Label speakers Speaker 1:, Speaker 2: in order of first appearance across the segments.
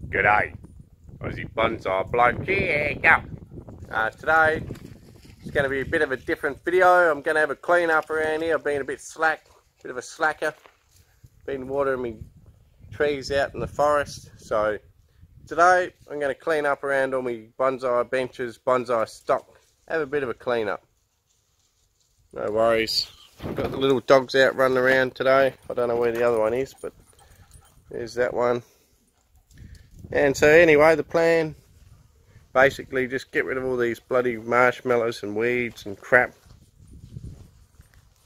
Speaker 1: G'day, Aussie Bonsai Bloke here. Today it's going to be a bit of a different video. I'm going to have a clean up around here. I've been a bit of a slacker. Been watering my trees out in the forest. So today I'm going to clean up around all my bonsai benches, bonsai stock. Have a bit of a clean up. No worries. I've got the little dogs out running around today. I don't know where the other one is, but there's that one. And so anyway, the plan, basically just get rid of all these bloody marshmallows and weeds and crap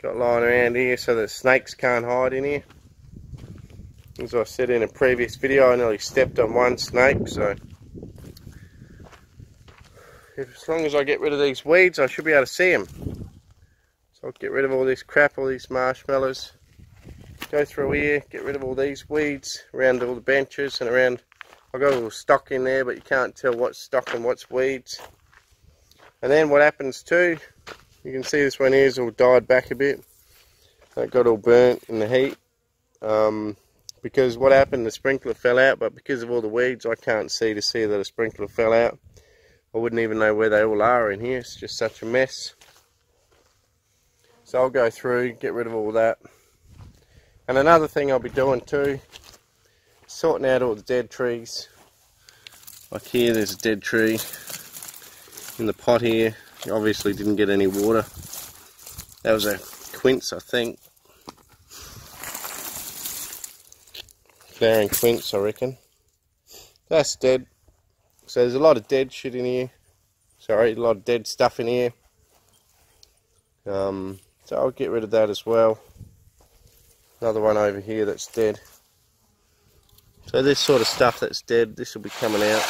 Speaker 1: got lying around here so that snakes can't hide in here. As I said in a previous video, I nearly stepped on one snake, so as long as I get rid of these weeds, I should be able to see them. So I'll get rid of all this crap, all these marshmallows, go through here, get rid of all these weeds around all the benches and around. I've got a little stock in there, but you can't tell what's stock and what's weeds. And then what happens too, you can see this one here's all died back a bit. It got all burnt in the heat. Because what happened, the sprinkler fell out, but because of all the weeds, I can't see that a sprinkler fell out. I wouldn't even know where they all are in here. It's just such a mess. So I'll go through, get rid of all that. And another thing I'll be doing too, sorting out all the dead trees. Like here, there's a dead tree in the pot here. It obviously didn't get any water. That was a quince, I think. Flowering quince, I reckon. That's dead. So there's a lot of dead shit in here. Sorry, a lot of dead stuff in here. So I'll get rid of that as well. Another one over here that's dead. So this sort of stuff that's dead, this will be coming out.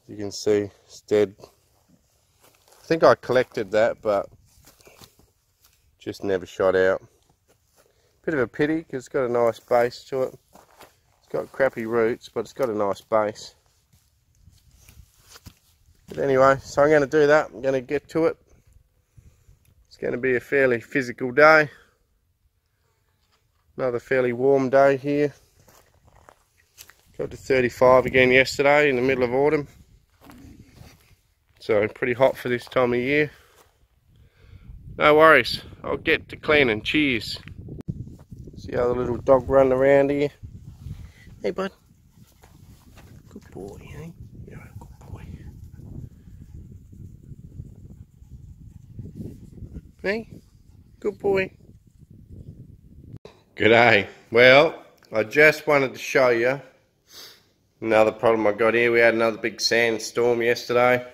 Speaker 1: You can see it's dead. I think I collected that, but just never shot out. Bit of a pity because it's got a nice base to it. It's got crappy roots, but it's got a nice base. But anyway, so I'm going to do that. I'm going to get to it. It's going to be a fairly physical day. Another fairly warm day here. Got to 35 again yesterday in the middle of autumn. So pretty hot for this time of year. No worries, I'll get to cleaning. Cheers. See how the little dog running around here. Hey bud. Good boy, eh? You're a good boy. Hey, good boy. G'day. Well, I just wanted to show you another problem I got here. We had another big sandstorm yesterday.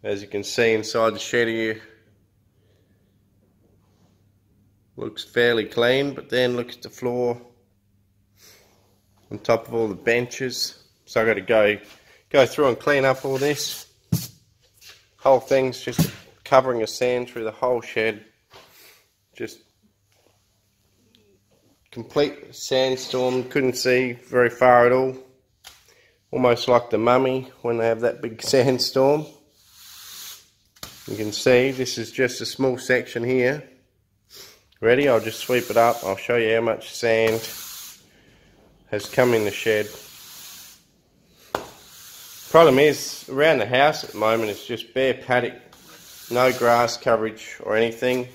Speaker 1: As you can see inside the shed here, looks fairly clean, but then look at the floor on top of all the benches. So I've got to go through and clean up all this. Whole thing's just covering of sand through the whole shed. Just complete sandstorm, couldn't see very far at all. Almost like the Mummy when they have that big sandstorm. You can see this is just a small section here. Ready? I'll just sweep it up. I'll show you how much sand has come in the shed. Problem is, around the house at the moment it's just bare paddock. No grass coverage or anything.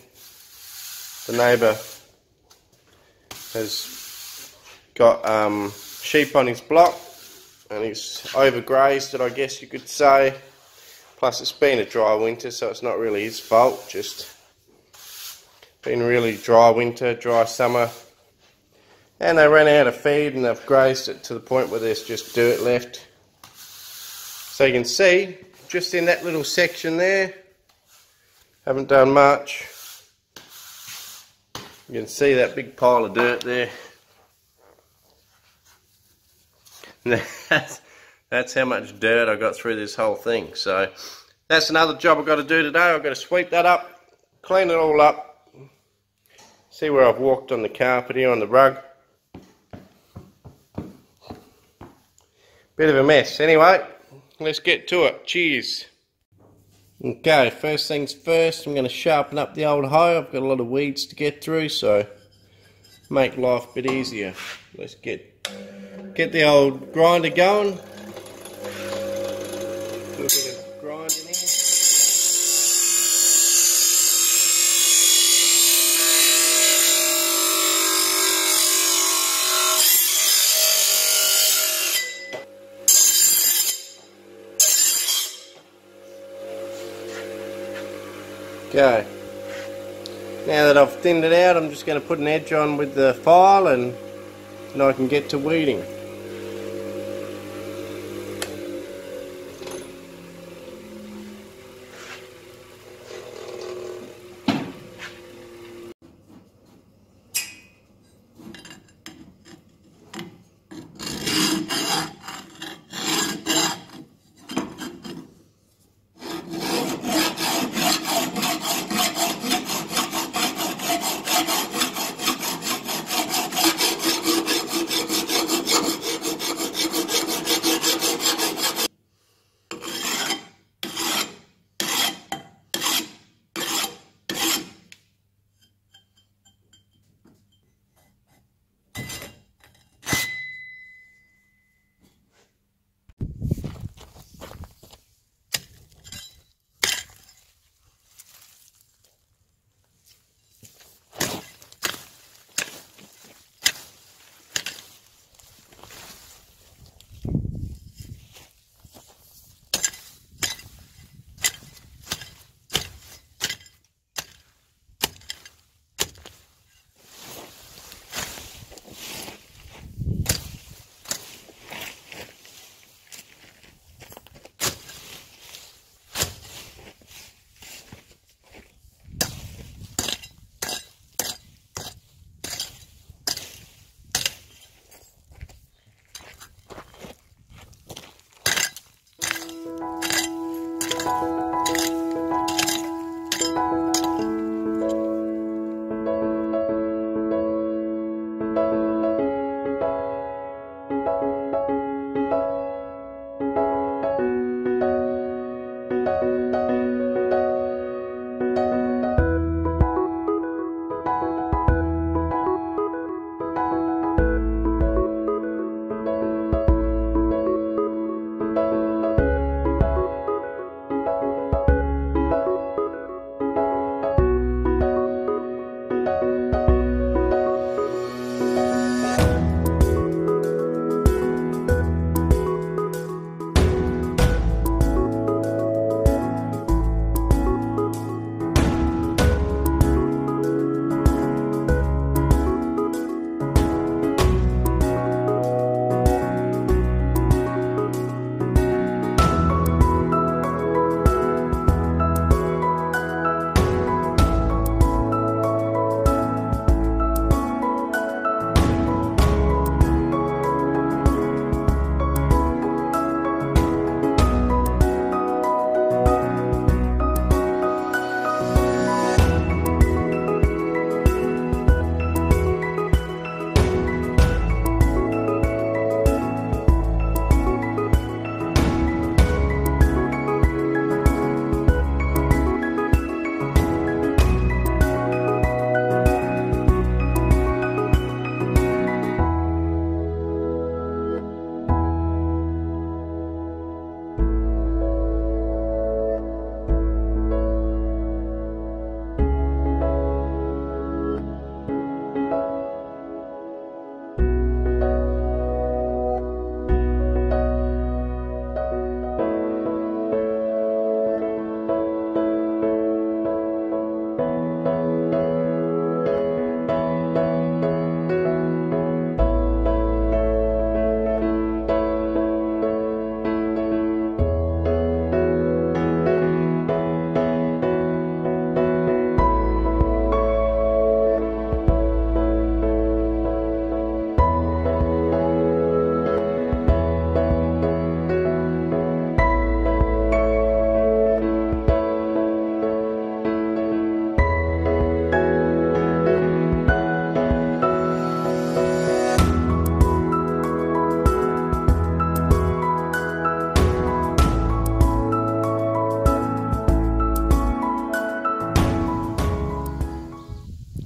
Speaker 1: The neighbour has got sheep on his block and he's overgrazed it, I guess you could say. Plus it's been a dry winter, so it's not really his fault, just been a really dry winter, dry summer. And they ran out of feed and they've grazed it to the point where there's just dirt left. So you can see, just in that little section there, haven't done much. You can see that big pile of dirt there. That's how much dirt I got through this whole thing. So that's another job I've got to do today. I've got to sweep that up, clean it all up. See where I've walked on the carpet here on the rug. Bit of a mess. Anyway, let's get to it. Cheers. Okay, first things first, I'm going to sharpen up the old hoe. I've got a lot of weeds to get through, so make life a bit easier. Let's get the old grinder going. Do a bit of grinding here. Okay. Now that I've thinned it out, I'm just going to put an edge on with the file and I can get to weeding.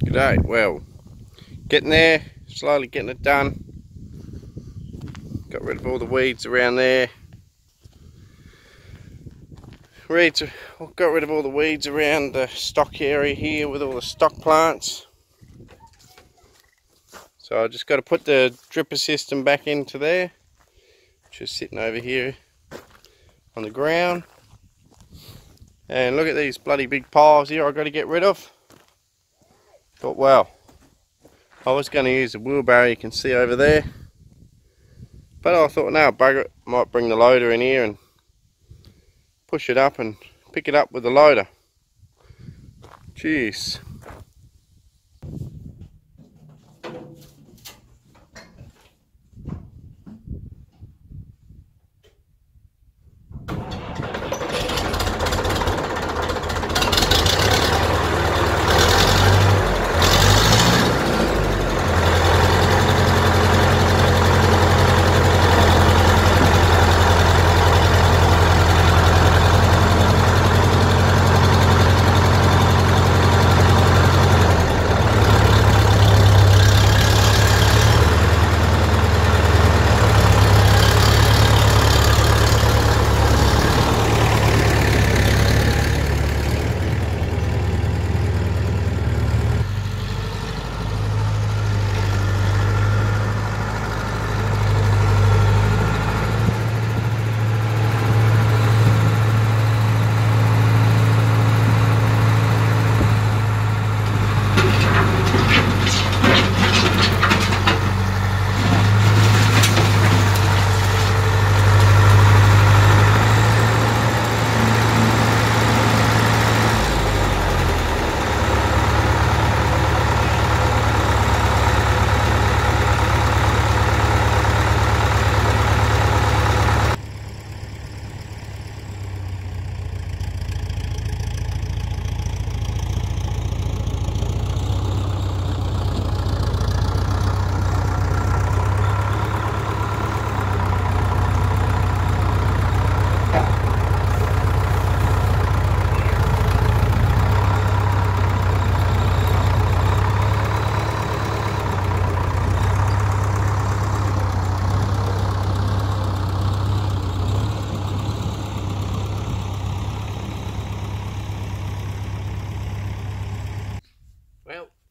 Speaker 1: G'day, well, Getting there, slowly getting it done. Got rid of all the weeds around there. Got rid of all the weeds around the stock area here with all the stock plants. So I just got to put the dripper system back into there, which is sitting over here on the ground. And look at these bloody big piles here I've got to get rid of. Thought, well, I was going to use the wheelbarrow you can see over there, but I thought, no, bugger it, might bring the loader in here and push it up and pick it up with the loader. Jeez.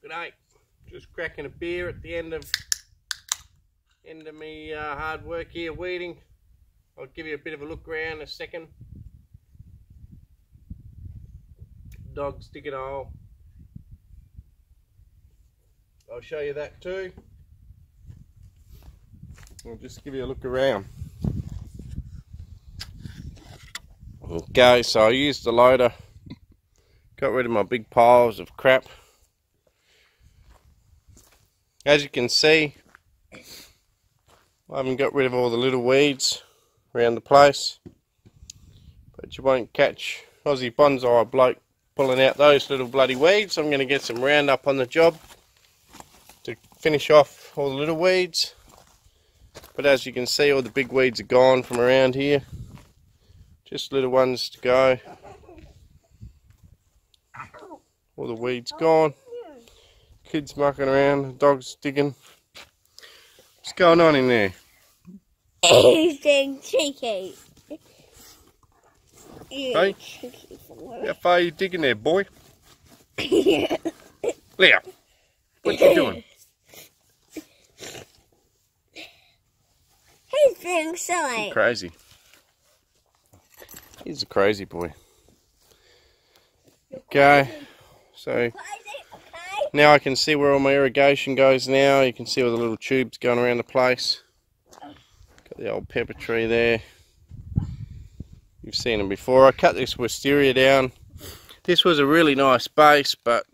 Speaker 1: G'day, just cracking a beer at the end of me hard work here weeding. I'll give you a bit of a look around in a second. Dog's digging a hole. I'll show you that too. I'll just give you a look around. Okay, so I used the loader, got rid of my big piles of crap. As you can see, I haven't got rid of all the little weeds around the place, but you won't catch Aussie Bonsai Bloke pulling out those little bloody weeds. I'm going to get some Roundup on the job to finish off all the little weeds, but as you can see, all the big weeds are gone from around here, just little ones to go. All the weeds gone. Kids mucking around, dogs digging. What's going on in there?
Speaker 2: He's being cheeky.
Speaker 1: Hey, how far are you digging there, boy? Leo, what you doing?
Speaker 2: He's being silly.
Speaker 1: Crazy. He's a crazy boy. Okay, so now I can see where all my irrigation goes now. You can see all the little tubes going around the place. Got the old pepper tree there. You've seen them before. I cut this wisteria down. This was a really nice base, but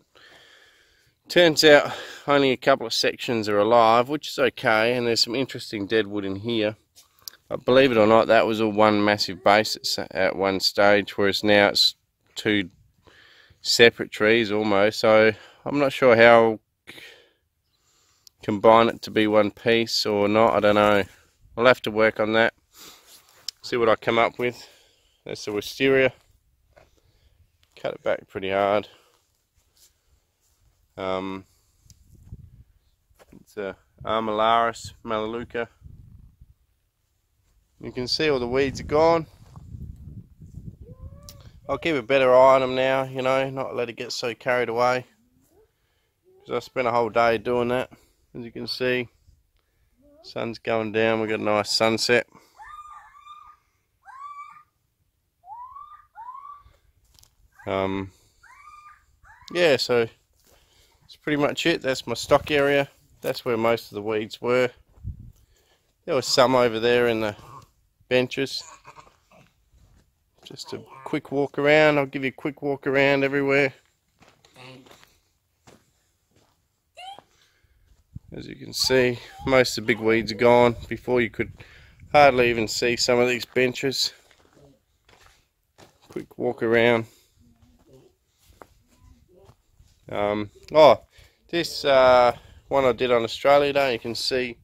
Speaker 1: turns out only a couple of sections are alive, which is okay, and there's some interesting deadwood in here. But believe it or not, that was all one massive base at one stage, whereas now it's two separate trees almost, so I'm not sure how I'll combine it to be one piece or not. I don't know. I'll have to work on that, see what I come up with. That's the wisteria. Cut it back pretty hard. the Armillaris Melaleuca. You can see all the weeds are gone. I'll keep a better eye on them now, you know, not let it get so carried away. Because I spent a whole day doing that. As you can see, sun's going down, we've got a nice sunset. Yeah, so that's pretty much it. That's my stock area. That's where most of the weeds were. There was some over there in the benches. Just a quick walk around. I'll give you a quick walk around everywhere. As you can see, most of the big weeds are gone. Before you could hardly even see some of these benches. Quick walk around. This one I did on Australia Day, you can see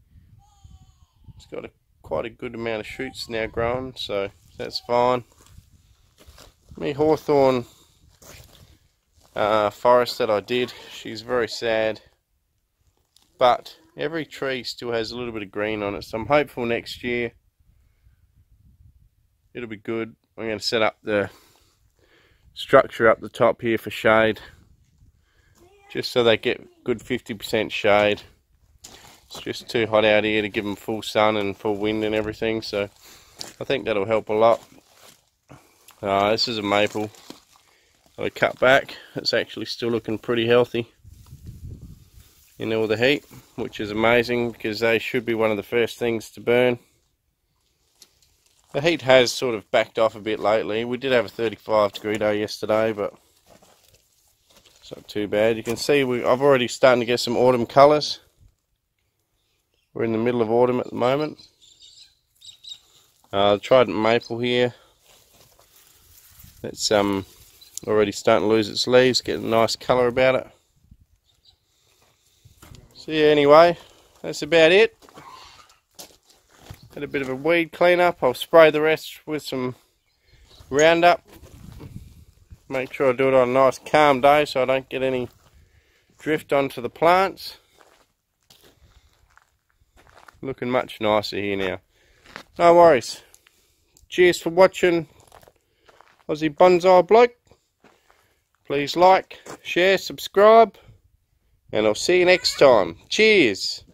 Speaker 1: it's got quite a good amount of shoots now growing, so that's fine. Me hawthorn forest that I did, she's very sad, but every tree still has a little bit of green on it, so I'm hopeful next year it'll be good. I'm going to set up the structure up the top here for shade, just so they get good 50% shade. It's just too hot out here to give them full sun and full wind and everything, so I think that'll help a lot. This is a maple that I cut back. It's actually still looking pretty healthy in all the heat, which is amazing because they should be one of the first things to burn. The heat has sort of backed off a bit lately. We did have a 35-degree day yesterday, but it's not too bad. You can see I've already starting to get some autumn colours. We're in the middle of autumn at the moment. Trident maple here. It's already starting to lose its leaves, getting a nice colour about it. So yeah, anyway, that's about it. Had a bit of a weed cleanup. I'll spray the rest with some Roundup. Make sure I do it on a nice calm day so I don't get any drift onto the plants. Looking much nicer here now. No worries. Cheers for watching Aussie Bonsai Bloke. Please like, share, subscribe, and I'll see you next time. Cheers.